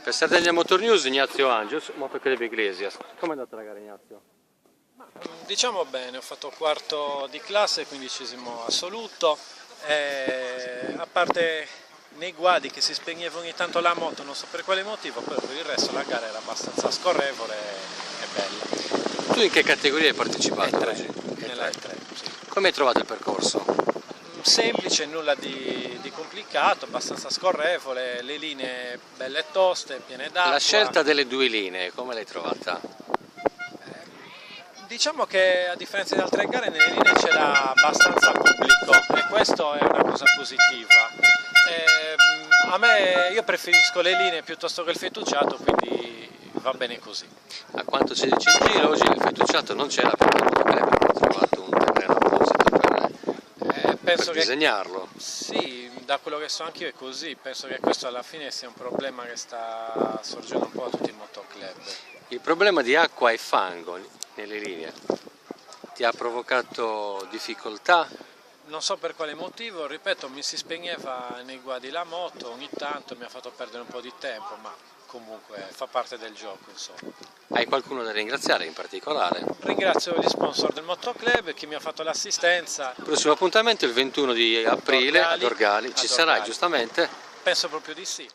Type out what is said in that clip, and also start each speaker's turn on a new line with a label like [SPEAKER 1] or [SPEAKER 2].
[SPEAKER 1] Per Sardegna Motor News, Ignazio Angios, Motoclub Iglesias. Come è andata la gara, Ignazio?
[SPEAKER 2] Diciamo bene, ho fatto quarto di classe, 15° assoluto, a parte nei guadi che si spegneva ogni tanto la moto, non so per quale motivo, però per il resto la gara era abbastanza scorrevole e bella.
[SPEAKER 1] Tu in che categoria hai partecipato oggi?
[SPEAKER 2] Nella E3, sì.
[SPEAKER 1] Come hai trovato il percorso?
[SPEAKER 2] Semplice, nulla di complicato, abbastanza scorrevole, le linee belle toste, piene d'acqua.
[SPEAKER 1] La scelta delle due linee, come l'hai trovata?
[SPEAKER 2] Diciamo che a differenza di altre gare nelle linee c'era abbastanza pubblico e questo è una cosa positiva. Io preferisco le linee piuttosto che il fettucciato, quindi va bene così.
[SPEAKER 1] A quanto si dice in giro, oggi il fettucciato non c'era perché il Motoclub ha trovato un terreno apposito per disegnarlo.
[SPEAKER 2] Sì, da quello che so anch'io è così, penso che questo alla fine sia un problema che sta sorgendo un po' a tutti i motoclub.
[SPEAKER 1] Il problema di acqua e fango nelle linee ti ha provocato difficoltà?
[SPEAKER 2] Non so per quale motivo, ripeto, mi si spegneva nei guadi la moto, ogni tanto mi ha fatto perdere un po' di tempo, ma comunque fa parte del gioco, insomma.
[SPEAKER 1] Hai qualcuno da ringraziare in particolare?
[SPEAKER 2] Ringrazio gli sponsor del motoclub, chi mi ha fatto l'assistenza.
[SPEAKER 1] Il prossimo appuntamento è il 21 di aprile ad Orgali, ci sarai giustamente?
[SPEAKER 2] Penso proprio di sì.